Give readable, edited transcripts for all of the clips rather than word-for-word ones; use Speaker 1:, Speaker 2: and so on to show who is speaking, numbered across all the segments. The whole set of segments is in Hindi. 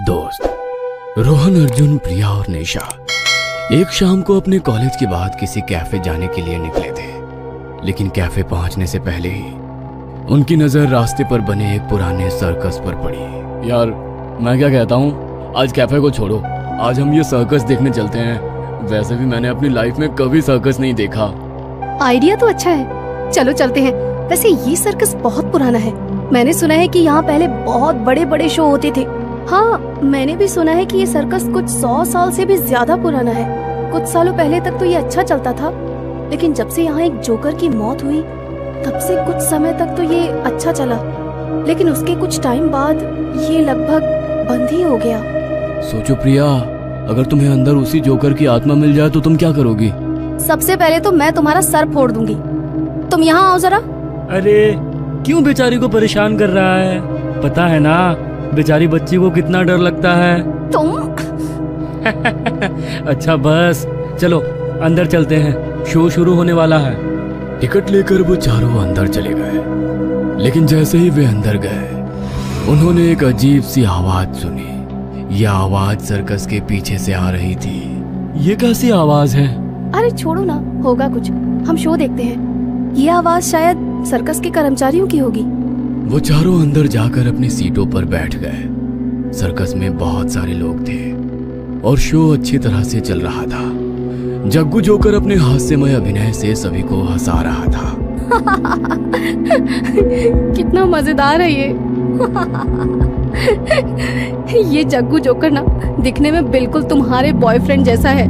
Speaker 1: दोस्त रोहन, अर्जुन, प्रिया और निशा एक शाम को अपने कॉलेज के बाद किसी कैफे जाने के लिए निकले थे। लेकिन कैफे पहुंचने से पहले ही उनकी नजर रास्ते पर बने एक पुराने सर्कस पर पड़ी। यार मैं क्या कहता हूँ, आज कैफे को छोड़ो, आज हम ये सर्कस देखने चलते हैं। वैसे भी मैंने अपनी लाइफ में कभी सर्कस नहीं देखा।
Speaker 2: आइडिया तो अच्छा है, चलो चलते हैं। वैसे ये सर्कस बहुत पुराना है। मैंने सुना है कि यहाँ पहले बहुत बड़े बड़े शो होते थे। हाँ, मैंने भी सुना है कि ये सर्कस कुछ 100 साल से भी ज्यादा पुराना है। कुछ सालों पहले तक तो ये अच्छा चलता था, लेकिन जब से यहाँ एक जोकर की मौत हुई तब से कुछ समय तक तो ये अच्छा चला, लेकिन उसके कुछ टाइम बाद ये लगभग बंद ही हो गया।
Speaker 1: सोचो प्रिया, अगर तुम्हें अंदर उसी जोकर की आत्मा मिल जाए तो तुम क्या करोगी?
Speaker 2: सबसे पहले तो मैं तुम्हारा सर फोड़ दूंगी। तुम यहाँ आओ जरा।
Speaker 3: अरे क्यों बेचारी को परेशान कर रहा है? पता है ना बेचारी बच्ची को कितना डर लगता है।
Speaker 2: तुम
Speaker 3: अच्छा बस चलो अंदर चलते हैं, शो शुरू होने वाला है।
Speaker 1: टिकट लेकर वो चारों अंदर चले गए। लेकिन जैसे ही वे अंदर गए उन्होंने एक अजीब सी आवाज सुनी। यह आवाज सर्कस के पीछे से आ रही थी।
Speaker 3: ये कैसी आवाज है?
Speaker 2: अरे छोड़ो ना, होगा कुछ, हम शो देखते हैं। ये आवाज शायद सर्कस के कर्मचारियों की होगी।
Speaker 1: वो चारों अंदर जाकर अपनी सीटों पर बैठ गए। सर्कस में बहुत सारे लोग थे और शो अच्छी तरह से चल रहा था। जग्गू जोकर अपने हास्यमय अभिनय से सभी को हंसा रहा था।
Speaker 2: कितना मजेदार है ये। ये जग्गू जोकर ना दिखने में बिल्कुल तुम्हारे बॉयफ्रेंड जैसा है।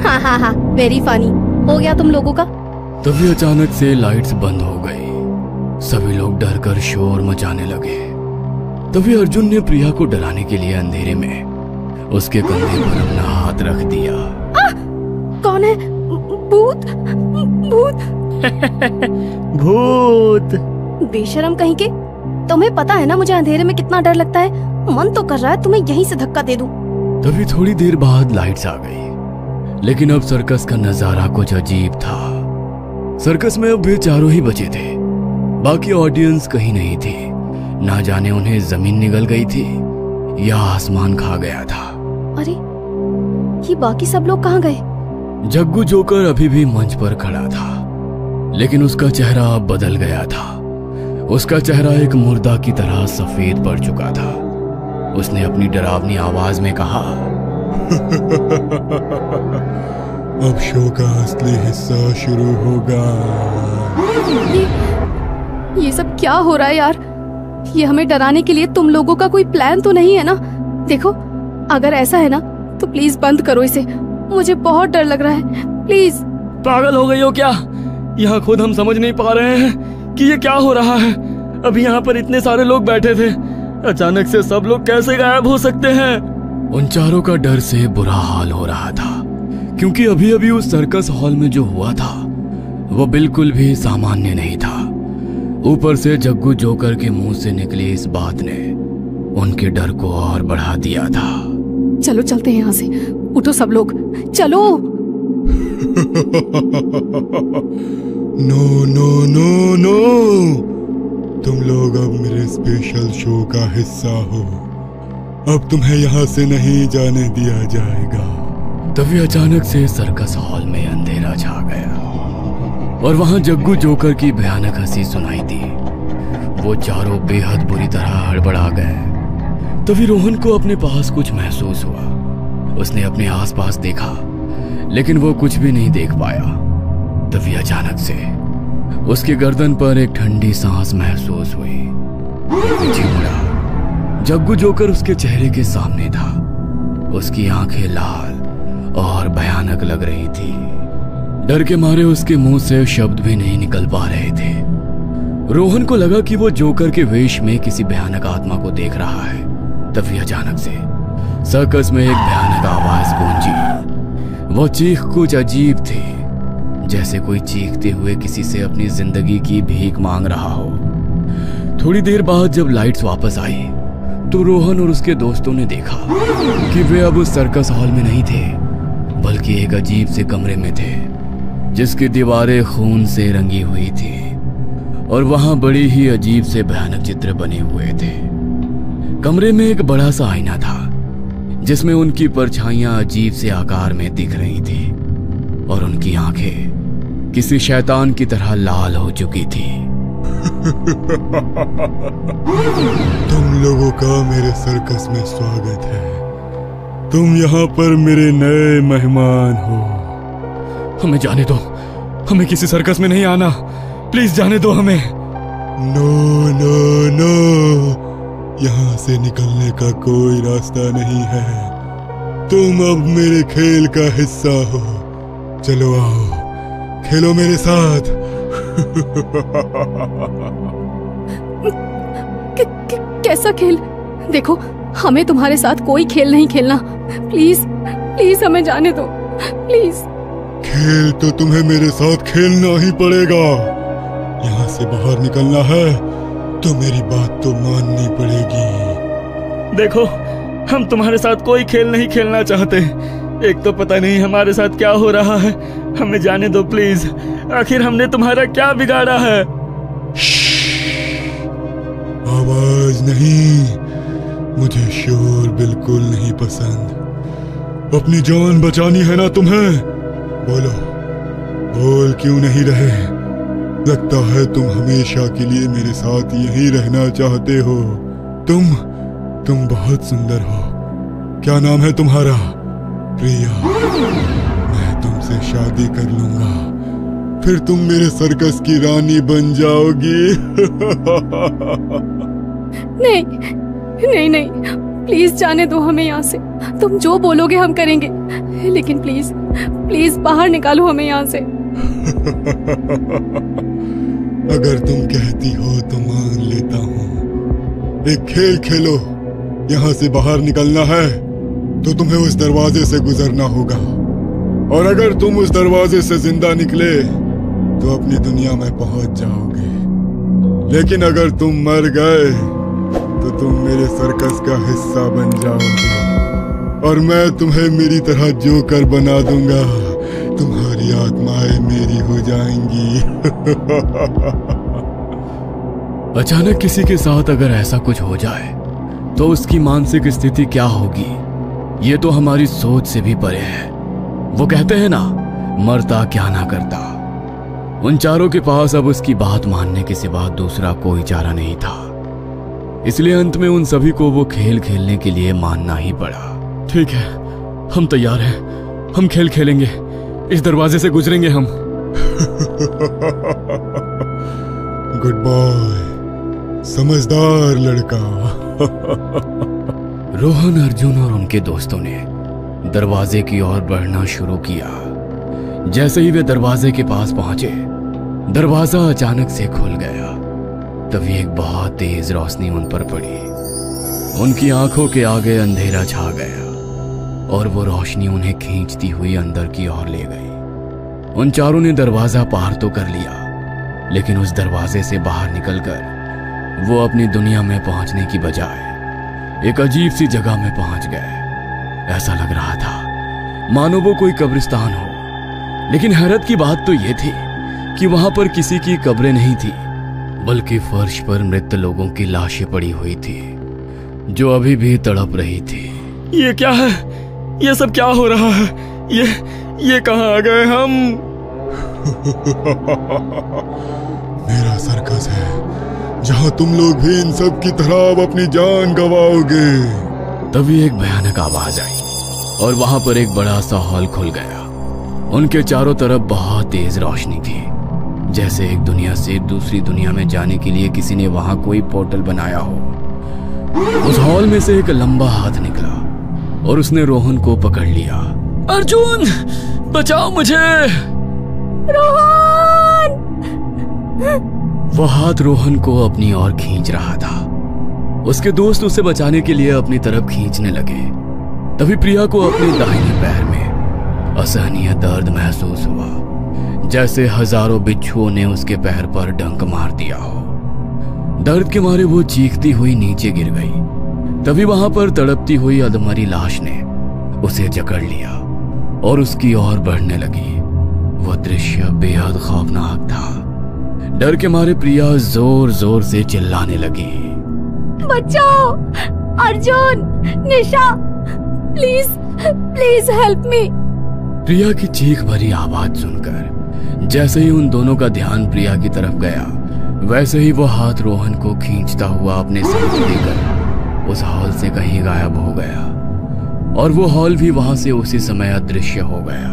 Speaker 2: हाँ हाँ हाँ, वेरी फनी। हो गया तुम लोगों का?
Speaker 1: तभी अचानक से लाइट्स बंद हो गई। सभी लोग डर कर शोर मचाने लगे। तभी अर्जुन ने प्रिया को डराने के लिए अंधेरे में उसके कंधे पर अपना हाथ रख दिया।
Speaker 2: कौन है? भूत? भूत?
Speaker 3: भूत?
Speaker 2: बेशरम कहीं के। तुम्हें पता है ना मुझे अंधेरे में कितना डर लगता है। मन तो कर रहा है तुम्हें यहीं से धक्का दे दूं।
Speaker 1: तभी थोड़ी देर बाद लाइट्स आ गई। लेकिन अब सर्कस का नजारा कुछ अजीब था। सर्कस में अब वे चारों ही बचे थे, बाकी ऑडियंस कहीं नहीं थी। ना जाने उन्हें जमीन निगल गई थी या आसमान खा गया था।
Speaker 2: अरे ये बाकी सब लोग कहाँ गए?
Speaker 1: जग्गू जोकर अभी भी मंच पर खड़ा था, लेकिन उसका चेहरा अब बदल गया था। उसका चेहरा एक मुर्दा की तरह सफेद पड़ चुका था। उसने अपनी डरावनी आवाज में कहा,
Speaker 4: अब शो का असली हिस्सा शुरू होगा।
Speaker 2: ये सब क्या हो रहा है यार? ये हमें डराने के लिए तुम लोगों का कोई प्लान तो नहीं है ना? देखो, अगर ऐसा है ना तो प्लीज बंद करो इसे। मुझे बहुत डर लग रहा है, प्लीज।
Speaker 3: पागल हो गई हो क्या? यहाँ खुद हम समझ नहीं पा रहे हैं कि ये क्या हो रहा है। अभी यहाँ पर इतने सारे लोग बैठे थे, अचानक से सब लोग कैसे गायब हो सकते हैं?
Speaker 1: उन चारों का डर से बुरा हाल हो रहा था, क्योंकि अभी अभी उस सर्कस हॉल में जो हुआ था वो बिल्कुल भी सामान्य नहीं था। ऊपर से जग्गू जोकर के मुंह से निकली इस बात ने उनके डर को और बढ़ा दिया था।
Speaker 2: चलो चलते हैं यहाँ से, उठो सब लोग, चलो।
Speaker 4: नो नो नो नो, तुम लोग अब मेरे स्पेशल शो का हिस्सा हो। अब तुम्हें यहाँ से नहीं जाने दिया जाएगा।
Speaker 1: तभी अचानक से सर्कस हॉल में अंधेरा छा गया और वहां जग्गू जोकर की भयानक हंसी सुनाई दी। वो चारों बेहद बुरी तरह हड़बड़ा गए। तभी रोहन को अपने पास कुछ महसूस हुआ। उसने अपने आसपास देखा, लेकिन वो कुछ भी नहीं देख पाया। तभी अचानक से उसकी गर्दन पर एक ठंडी सांस महसूस हुई। पीछे मुड़ा, जग्गू जोकर उसके चेहरे के सामने था। उसकी आंखें लाल और भयानक लग रही थी। डर के मारे उसके मुंह से शब्द भी नहीं निकल पा रहे थे। रोहन को लगा कि वो जोकर के वेश में किसी भयानक आत्मा को देख रहा है। तभी अचानक से सर्कस में एक भयानक आवाज गूंजी। वो चीख कुछ अजीब थी, जैसे कोई चीखते हुए किसी से अपनी जिंदगी की भीख मांग रहा हो। थोड़ी देर बाद जब लाइट्स वापस आई तो रोहन और उसके दोस्तों ने देखा कि वे अब उस सर्कस हॉल में नहीं थे, बल्कि एक अजीब से कमरे में थे जिसकी दीवारें खून से रंगी हुई थी और वहां बड़ी ही अजीब से भयानक चित्र बने हुए थे। कमरे में एक बड़ा सा आईना था जिसमें उनकी परछाइयां अजीब से आकार में दिख रही थी और उनकी आंखें किसी शैतान की तरह लाल हो चुकी थी।
Speaker 4: तुम लोगों का मेरे सर्कस में स्वागत है। तुम यहाँ पर मेरे नए मेहमान हो।
Speaker 3: हमें जाने दो, हमें किसी सर्कस में नहीं आना, प्लीज जाने दो हमें।
Speaker 4: नो नो नो, यहाँ से निकलने का कोई रास्ता नहीं है। तुम अब मेरे खेल का हिस्सा हो। चलो आओ, खेलो मेरे साथ।
Speaker 2: कैसा खेल? देखो, हमें तुम्हारे साथ कोई खेल नहीं खेलना। प्लीज प्लीज हमें जाने दो, प्लीज।
Speaker 4: खेल तो तुम्हें मेरे साथ खेलना ही पड़ेगा। यहाँ से बाहर निकलना है तो मेरी बात तो माननी पड़ेगी।
Speaker 3: देखो, हम तुम्हारे साथ कोई खेल नहीं खेलना चाहते। एक तो पता नहीं हमारे साथ क्या हो रहा है। हमें जाने दो प्लीज। आखिर हमने तुम्हारा क्या बिगाड़ा है?
Speaker 4: आवाज नहीं, मुझे शोर बिल्कुल नहीं पसंद। अपनी जान बचानी है ना तुम्हें? बोलो, बोल क्यों नहीं रहे? लगता है तुम हमेशा के लिए मेरे साथ यहीं रहना चाहते हो। तुम बहुत सुंदर हो। क्या नाम है तुम्हारा? प्रिया। मैं तुमसे शादी कर लूंगा, फिर तुम मेरे सर्कस की रानी बन जाओगी।
Speaker 2: नहीं नहीं नहीं, प्लीज जाने दो हमें यहाँ से। तुम जो बोलोगे हम करेंगे, लेकिन प्लीज प्लीज बाहर निकालो हमें यहाँ से।
Speaker 4: अगर तुम कहती हो तो मान लेता हूँ। एक खेल खेलो। यहाँ से बाहर निकलना है तो तुम्हें उस दरवाजे से गुजरना होगा, और अगर तुम उस दरवाजे से जिंदा निकले तो अपनी दुनिया में पहुंच जाओगे। लेकिन अगर तुम मर गए तो तुम मेरे सर्कस का हिस्सा बन जाओगे, और मैं तुम्हें मेरी तरह जोकर बना दूंगा। तुम्हारी आत्माएं मेरी हो जाएंगी।
Speaker 1: अचानक किसी के साथ अगर ऐसा कुछ हो जाए तो उसकी मानसिक स्थिति क्या होगी, ये तो हमारी सोच से भी परे है। वो कहते हैं ना, मरता क्या ना करता। उन चारों के पास अब उसकी बात मानने के सिवा दूसरा कोई चारा नहीं था। इसलिए अंत में उन सभी को वो खेल खेलने के लिए मानना ही पड़ा।
Speaker 3: ठीक है, हम तैयार हैं। हम खेल खेलेंगे। इस दरवाजे से गुजरेंगे हम।
Speaker 4: गुड बॉय, समझदार लड़का।
Speaker 1: रोहन, अर्जुन और उनके दोस्तों ने दरवाजे की ओर बढ़ना शुरू किया। जैसे ही वे दरवाजे के पास पहुंचे, दरवाजा अचानक से खुल गया। तभी एक बहुत तेज रोशनी उन पर पड़ी। उनकी आंखों के आगे अंधेरा छा गया और वो रोशनी उन्हें खींचती हुई अंदर की ओर ले गई। उन चारों ने दरवाजा पार तो कर लिया, लेकिन उस दरवाजे से बाहर निकलकर वो अपनी दुनिया में पहुंचने की बजाय एक अजीब सी जगह में पहुंच गए। ऐसा लग रहा था मानो वो कोई कब्रिस्तान हो। लेकिन हैरत की बात तो ये थी कि वहां पर किसी की कब्रें नहीं थी, बल्कि फर्श पर मृत लोगों की लाशें पड़ी हुई थी जो अभी भी तड़प रही थी।
Speaker 3: ये क्या है? ये सब क्या हो रहा है? ये कहाँ आ गए हम?
Speaker 4: मेरा सर्कस है जहाँ तुम लोग भी इन सब की तरह अब अपनी जान गवाओगे।
Speaker 1: तभी एक भयानक आवाज आई और वहां पर एक बड़ा सा हॉल खुल गया। उनके चारों तरफ बहुत तेज रोशनी थी, जैसे एक दुनिया से दूसरी दुनिया में जाने के लिए किसी ने वहां कोई पोर्टल बनाया हो। उस हॉल में से एक लंबा हाथ निकला और उसने रोहन को पकड़ लिया।
Speaker 3: अर्जुन, बचाओ मुझे!
Speaker 2: रोहन!
Speaker 1: वो हाथ रोहन को अपनी ओर खींच रहा था। उसके दोस्त उसे बचाने के लिए अपनी तरफ खींचने लगे। तभी प्रिया को अपने दाहिने पैर में असहनीय दर्द महसूस हुआ, जैसे हजारों बिच्छुओं ने उसके पैर पर डंक मार दिया हो। दर्द के मारे वो चीखती हुई नीचे गिर गई। तभी वहां पर तड़पती हुई अधमरी लाश ने उसे जकड़ लिया और उसकी ओर बढ़ने लगी। वह दृश्य बेहद खौफनाक था। डर के मारे प्रिया जोर जोर से चिल्लाने लगी।
Speaker 2: बचाओ! Arjun! Nisha! Please please help me.
Speaker 1: Priya की चीख भरी आवाज सुनकर जैसे ही उन दोनों का ध्यान प्रिया की तरफ गया, वैसे ही वो हाथ रोहन को खींचता हुआ अपने साथ लेकर उस हॉल से कहीं गायब हो गया और वो हॉल भी वहां से उसी समय अदृश्य हो गया।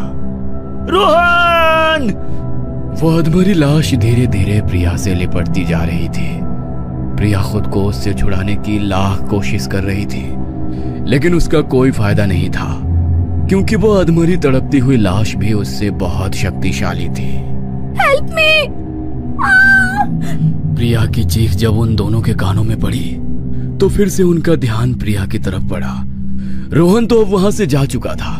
Speaker 3: रोहन!
Speaker 1: वो अधमरी लाश धीरे धीरे प्रिया से लिपटती जा रही थी। प्रिया खुद को उससे छुड़ाने की लाख कोशिश कर रही थी, लेकिन उसका कोई फायदा नहीं था, क्योंकि वो अधमरी तड़पती हुई लाश भी उससे बहुत शक्तिशाली थी।
Speaker 2: Help me!
Speaker 1: प्रिया की चीख जब उन दोनों के कानों में पड़ी तो फिर से उनका ध्यान प्रिया की तरफ पड़ा। रोहन तो अब वहां से जा चुका था,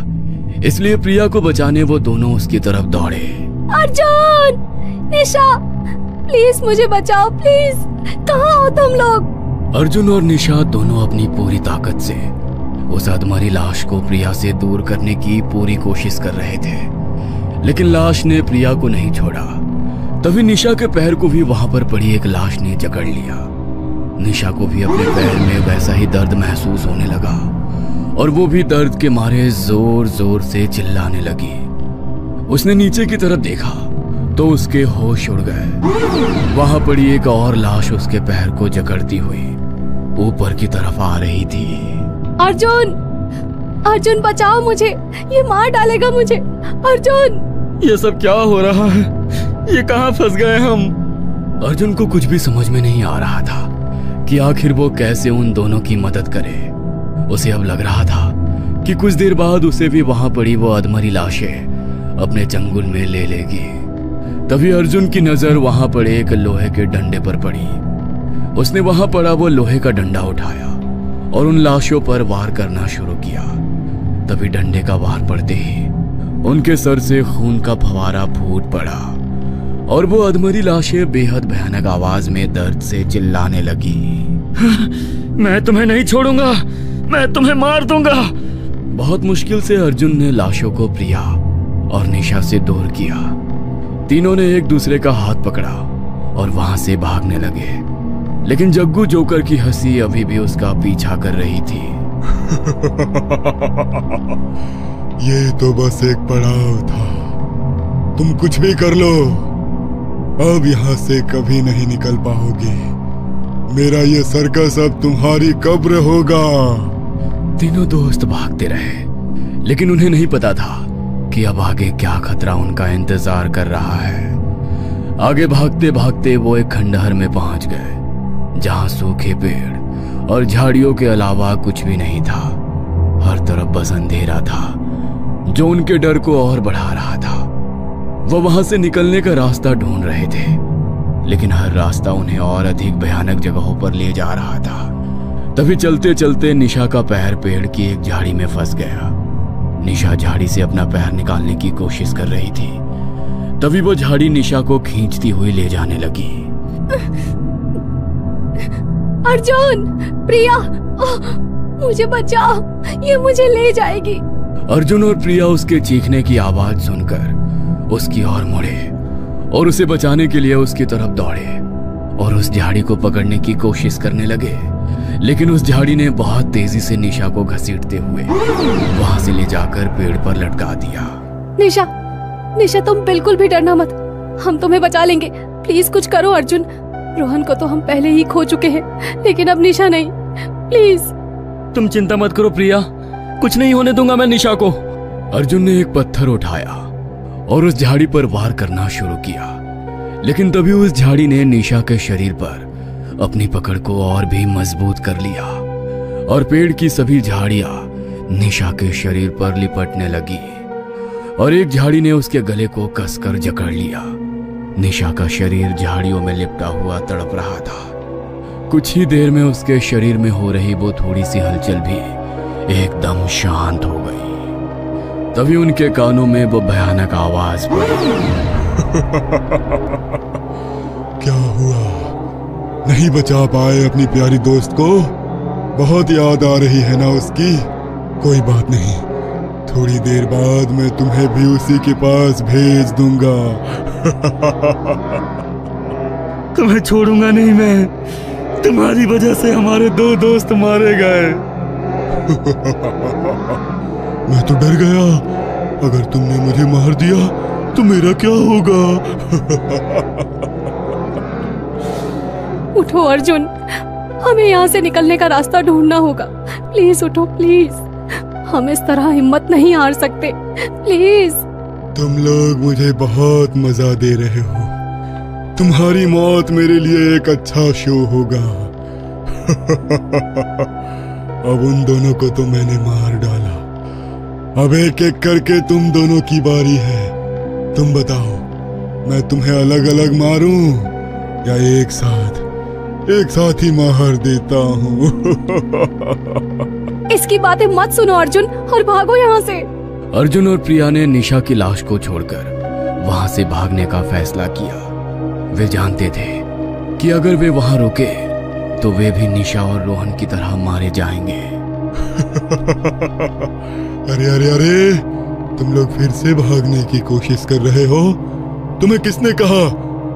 Speaker 1: इसलिए प्रिया को बचाने वो दोनों उसकी तरफ दौड़े।
Speaker 2: अर्जुन! निशा! प्लीज मुझे बचाओ प्लीज! कहाँ हो तुम लोग?
Speaker 1: अर्जुन और निशा दोनों अपनी पूरी ताकत से उस अधमरी लाश को प्रिया से दूर करने की पूरी कोशिश कर रहे थे, लेकिन लाश ने प्रिया को नहीं छोड़ा। तभी निशा के पैर को भी वहां पर पड़ी एक लाश ने जकड़ लिया। निशा को भी अपने पैर में वैसा ही दर्द महसूस होने लगा और वो भी दर्द के मारे जोर जोर से चिल्लाने लगी। उसने नीचे की तरफ देखा तो उसके होश उड़ गए। वहां पड़ी एक और लाश उसके पैर को जकड़ती हुई ऊपर की तरफ आ रही थी।
Speaker 2: अर्जुन! अर्जुन बचाओ मुझे, ये मार डालेगा मुझे। अर्जुन!
Speaker 3: ये सब क्या हो रहा है? ये कहाँ फंस गए हम?
Speaker 1: अर्जुन को कुछ भी समझ में नहीं आ रहा था कि आखिर वो कैसे उन दोनों की मदद करे। उसे अब लग रहा था कि कुछ देर बाद उसे भी वहां पड़ी वो अधमरी लाशें अपने चंगुल में ले लेगी। तभी अर्जुन की नजर वहां पड़े एक लोहे के डंडे पर पड़ी। उसने वहां पड़ा वो लोहे का डंडा उठाया और उन लाशों पर वार करना शुरू किया। तभी डंडे का वार पड़ते ही उनके सर से खून का फवारा फूट पड़ा और वो अधमरी लाशें बेहद भयानक आवाज में दर्द से चिल्लाने लगी।
Speaker 3: मैं तुम्हें नहीं छोड़ूंगा, मैं तुम्हें मार दूंगा।
Speaker 1: बहुत मुश्किल से अर्जुन ने लाशों को प्रिया और निशा से दूर किया। तीनों ने एक दूसरे का हाथ पकड़ा और वहां से भागने लगे, लेकिन जग्गू जोकर की हंसी अभी भी उसका पीछा कर रही थी।
Speaker 4: ये तो बस एक पड़ाव था, तुम कुछ भी कर लो, अब यहाँ से कभी नहीं निकल पाओगे। मेरा ये सर्कस अब तुम्हारी कब्र होगा।
Speaker 1: तीनों दोस्त भागते रहे, लेकिन उन्हें नहीं पता था कि अब आगे क्या खतरा उनका इंतजार कर रहा है। आगे भागते भागते वो एक खंडहर में पहुंच गए, जहां सूखे पेड़ और झाड़ियों के अलावा कुछ भी नहीं था। हर तरफ बस अंधेरा था, जो उनके डर को और बढ़ा रहा था। वो वहां से निकलने का रास्ता ढूंढ रहे थे, लेकिन हर रास्ता उन्हें और अधिक भयानक जगहों पर ले जा रहा था। तभी चलते चलते निशा का पैर पेड़ की एक झाड़ी में फंस गया। निशा झाड़ी से अपना पैर निकालने की कोशिश कर रही थी। तभी वो झाड़ी निशा को खींचती हुई ले जाने लगी।
Speaker 2: अर्जुन! प्रिया! मुझे बचाओ, ये मुझे ले जाएगी।
Speaker 1: अर्जुन और प्रिया उसके चीखने की आवाज सुनकर उसकी ओर मुड़े और उसे बचाने के लिए उसकी तरफ दौड़े और उस झाड़ी को पकड़ने की कोशिश करने लगे, लेकिन उस झाड़ी ने बहुत तेजी से निशा को घसीटते हुए वहां से ले जाकर पेड़ पर लटका दिया।
Speaker 2: निशा! निशा, तुम बिल्कुल भी डरना मत, हम तुम्हें बचा लेंगे। प्लीज कुछ करो अर्जुन। रोहन को तो हम पहले ही खो चुके हैं, लेकिन अब निशा नहीं। प्लीज।
Speaker 3: तुम चिंता मत करो प्रिया, कुछ नहीं होने दूंगा मैं निशा को।
Speaker 1: अर्जुन ने एक पत्थर उठाया और उस झाड़ी पर वार करना शुरू किया, लेकिन तभी उस झाड़ी ने निशा के शरीर पर अपनी पकड़ को और भी मजबूत कर लिया और पेड़ की सभी झाड़ियां निशा के शरीर पर लिपटने लगी और एक झाड़ी ने उसके गले को कसकर जकड़ लिया। निशा का शरीर झाड़ियों में लिपटा हुआ तड़प रहा था। कुछ ही देर में उसके शरीर में हो रही वो थोड़ी सी हलचल भी एकदम शांत हो गई। तभी उनके कानों में वो भयानक आवाज पड़ी।
Speaker 4: क्या हुआ? नहीं बचा पाए अपनी प्यारी दोस्त को? बहुत याद आ रही है ना उसकी? कोई बात नहीं, थोड़ी देर बाद मैं तुम्हें भी उसी के पास भेज दूंगा।
Speaker 3: तुम्हें छोड़ूंगा नहीं मैं, तुम्हारी वजह से हमारे 2 दोस्त मारे गए।
Speaker 4: मैं तो डर गया। अगर तुमने मुझे मार दिया तो मेरा क्या होगा?
Speaker 2: उठो अर्जुन, हमें यहाँ से निकलने का रास्ता ढूंढना होगा। प्लीज उठो, प्लीज। हम इस तरह हिम्मत नहीं हार सकते, प्लीज।
Speaker 4: तुम लोग मुझे बहुत मजा दे रहे हो। तुम्हारी मौत मेरे लिए एक अच्छा शो होगा। अब उन दोनों को तो मैंने मार डाला, अब एक एक करके तुम दोनों की बारी है। तुम बताओ, मैं तुम्हें अलग अलग मारूं या एक साथ ही मार देता हूँ?
Speaker 2: इसकी बातें मत सुनो अर्जुन और भागो यहाँ से।
Speaker 1: अर्जुन और प्रिया ने निशा की लाश को छोड़कर वहां से भागने का फैसला किया। वे जानते थे कि अगर वे वहां रुके तो वे भी निशा और रोहन की तरह मारे जाएंगे।
Speaker 4: अरे अरे अरे, तुम लोग फिर से भागने की कोशिश कर रहे हो? तुम्हें किसने कहा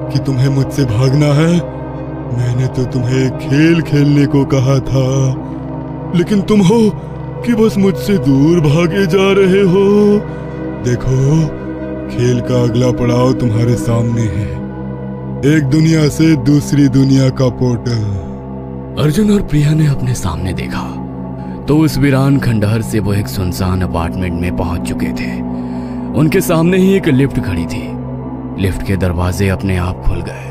Speaker 4: कि तुम्हें मुझसे भागना है? मैंने तो तुम्हें खेल खेलने को कहा था, लेकिन तुम हो कि बस मुझसे दूर भागे जा रहे हो। देखो, खेल का अगला पड़ाव तुम्हारे सामने है, एक दुनिया से दूसरी दुनिया का पोर्टल।
Speaker 1: अर्जुन और प्रिया ने अपने सामने देखा तो उस वीरान खंडहर से वो एक सुनसान अपार्टमेंट में पहुंच चुके थे। उनके सामने ही एक लिफ्ट खड़ी थी। लिफ्ट के दरवाजे अपने आप खुल गए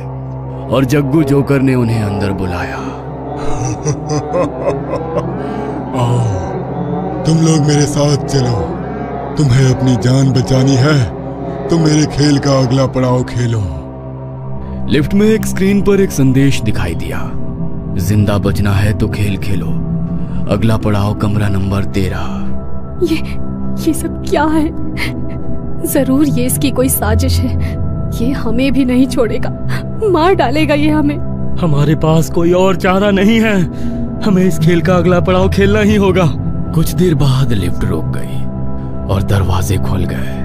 Speaker 1: और जग्गू जोकर ने उन्हें अंदर बुलाया।
Speaker 4: आओ, तुम लोग मेरे साथ चलो। तुम्हें अपनी जान बचानी है तो मेरे खेल का अगला पड़ाव खेलो।
Speaker 1: लिफ्ट में एक स्क्रीन पर एक संदेश दिखाई दिया, जिंदा बचना है तो खेल खेलो, अगला पड़ाव कमरा नंबर 13।
Speaker 2: ये सब क्या है? जरूर ये इसकी कोई साजिश है। ये हमें भी नहीं छोड़ेगा, मार डालेगा ये हमें।
Speaker 3: हमारे पास कोई और चारा नहीं है, हमें इस खेल का अगला पड़ाव खेलना ही होगा।
Speaker 1: कुछ देर बाद लिफ्ट रुक गई और दरवाजे खुल गए।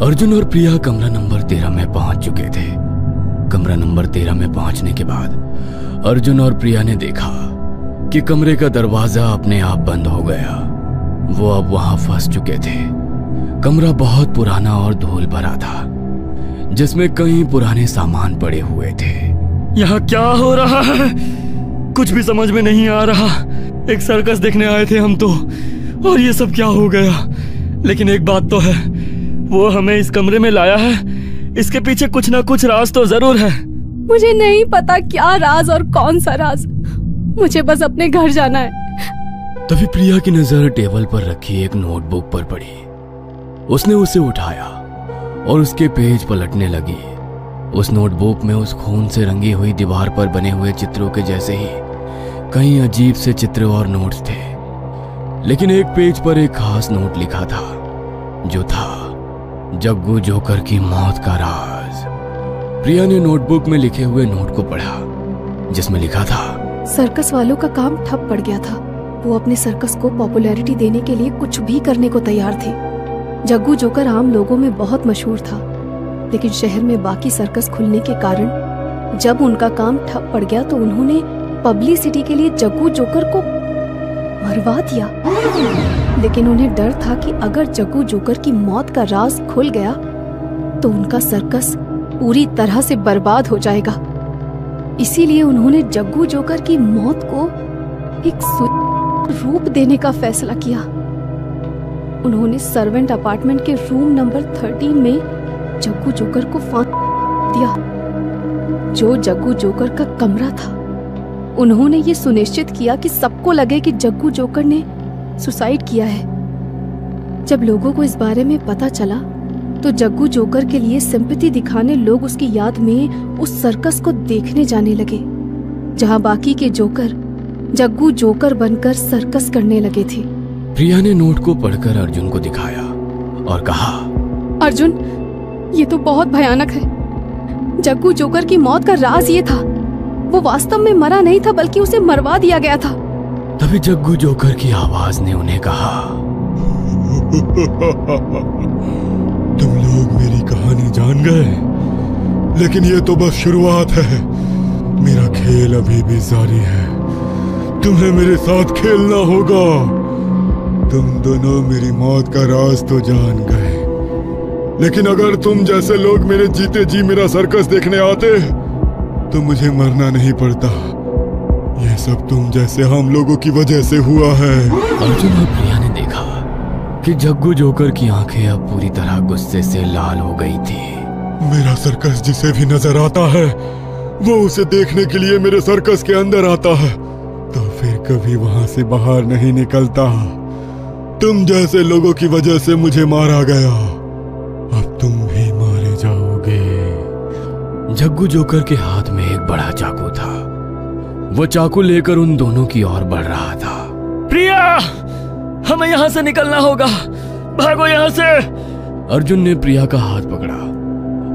Speaker 1: अर्जुन और प्रिया कमरा नंबर 13 में पहुंच चुके थे। कमरा नंबर 13 में पहुंचने के बाद अर्जुन और प्रिया ने देखा कि कमरे का दरवाजा अपने आप बंद हो गया। वो अब वहां फंस चुके थे। कमरा बहुत पुराना और धूल भरा था, जिसमें कई पुराने सामान पड़े हुए थे।
Speaker 3: यहाँ क्या हो रहा है? कुछ भी समझ में नहीं आ रहा। एक सर्कस देखने आए थे हम तो, और ये सब क्या हो गया? लेकिन एक बात तो है, वो हमें इस कमरे में लाया है, इसके पीछे कुछ ना कुछ राज तो जरूर है।
Speaker 2: मुझे नहीं पता क्या राज और कौन सा राज, मुझे बस अपने घर जाना है।
Speaker 1: तभी प्रिया की नजर टेबल पर रखी एक नोटबुक पर पड़ी। उसने उसे उठाया और उसके पेज पलटने लगी। उस नोटबुक में उस खून से रंगी हुई दीवार पर बने हुए चित्रों के जैसे ही कई अजीब से चित्र और नोट्स थे, लेकिन एक पेज पर एक खास नोट लिखा था, जो था जग्गू जोकर की मौत का राज। प्रिया ने नोटबुक में लिखे हुए नोट को पढ़ा, जिसमें लिखा था,
Speaker 2: सर्कस वालों का काम ठप पड़ गया था। वो अपने सर्कस को पॉपुलैरिटी देने के लिए कुछ भी करने को तैयार थे। जग्गू जोकर आम लोगों में बहुत मशहूर था, लेकिन शहर में बाकी सर्कस खुलने के कारण जब उनका काम ठप पड़ गया तो उन्होंने पब्लिसिटी के लिए जग्गू जोकर को मरवा दिया। लेकिन उन्हें डर था कि अगर जग्गू जोकर की मौत का राज खुल गया तो उनका सर्कस पूरी तरह से बर्बाद हो जाएगा। इसीलिए उन्होंने जग्गू जोकर की मौत को एक रूप देने का फैसला किया। उन्होंने सर्वेंट अपार्टमेंट के रूम नंबर 13 में जग्गू जोकर को फांसी दिया, जो जग्गू जोकर का कमरा था। उन्होंने ये सुनिश्चित किया कि सबको लगे कि जग्गू जोकर ने सुसाइड किया है। जब लोगों को इस बारे में पता चला तो जग्गू जोकर के लिए सिंपैथी दिखाने लोग उसकी याद में उस सर्कस को देखने जाने लगे, जहां बाकी के जोकर जग्गू जोकर बनकर सर्कस करने लगे थे।
Speaker 1: प्रिया ने नोट को पढ़कर अर्जुन को दिखाया और कहा,
Speaker 2: अर्जुन, ये तो बहुत भयानक है। जग्गू जोकर की मौत का राज ये था, वो वास्तव में मरा नहीं था बल्कि उसे मरवा दिया गया था।
Speaker 1: तभी जग्गू जोकर की आवाज ने उन्हें कहा,
Speaker 4: तुम लोग मेरी कहानी जान गए, लेकिन ये तो बस शुरुआत है। मेरा खेल अभी भी जारी है। तुम्हें मेरे साथ खेलना होगा। तुम दोनों मेरी मौत का राज तो जान गए, लेकिन अगर तुम जैसे लोग मेरे जीते जी मेरा सर्कस देखने आते तो मुझे मरना नहीं पड़ता। ये सब तुम जैसे हम लोगों की वजह से हुआ है।
Speaker 1: अर्जुन और प्रिया ने देखा कि जग्गू जोकर की आंखें अब पूरी तरह गुस्से से लाल हो गई थी।
Speaker 4: मेरा सर्कस जिसे भी नजर आता है वो उसे देखने के लिए मेरे सर्कस के अंदर आता है, तो फिर कभी वहां से बाहर नहीं निकलता। तुम जैसे लोगों की वजह से मुझे मारा गया, अब तुम भी मारे जाओगे।
Speaker 1: जग्गू जोकर के हाथ में एक बड़ा चाकू था। वो चाकू लेकर उन दोनों की ओर बढ़ रहा था।
Speaker 3: प्रिया, हमें यहाँ से निकलना होगा, भागो यहाँ से।
Speaker 1: अर्जुन ने प्रिया का हाथ पकड़ा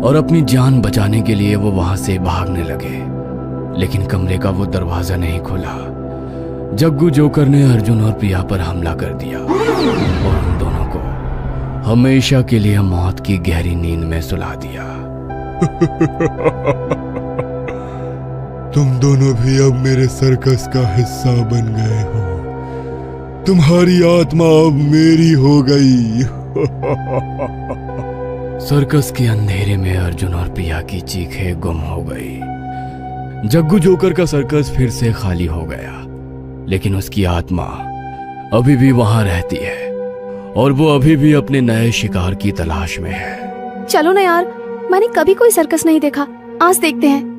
Speaker 1: और अपनी जान बचाने के लिए वो वहां से भागने लगे, लेकिन कमरे का वो दरवाजा नहीं खुला। जग्गू जोकर ने अर्जुन और प्रिया पर हमला कर दिया और उन दोनों को हमेशा के लिए मौत की गहरी नींद में सुला दिया।
Speaker 4: तुम दोनों भी अब मेरे सर्कस का हिस्सा बन गए हो। तुम्हारी आत्मा अब मेरी हो गई।
Speaker 1: सर्कस के अंधेरे में अर्जुन और प्रिया की चीखें गुम हो गई। जग्गू जोकर का सर्कस फिर से खाली हो गया, लेकिन उसकी आत्मा अभी भी वहां रहती है और वो अभी भी अपने नए शिकार की तलाश में है।
Speaker 2: चलो ना यार, मैंने कभी कोई सर्कस नहीं देखा, आज देखते हैं।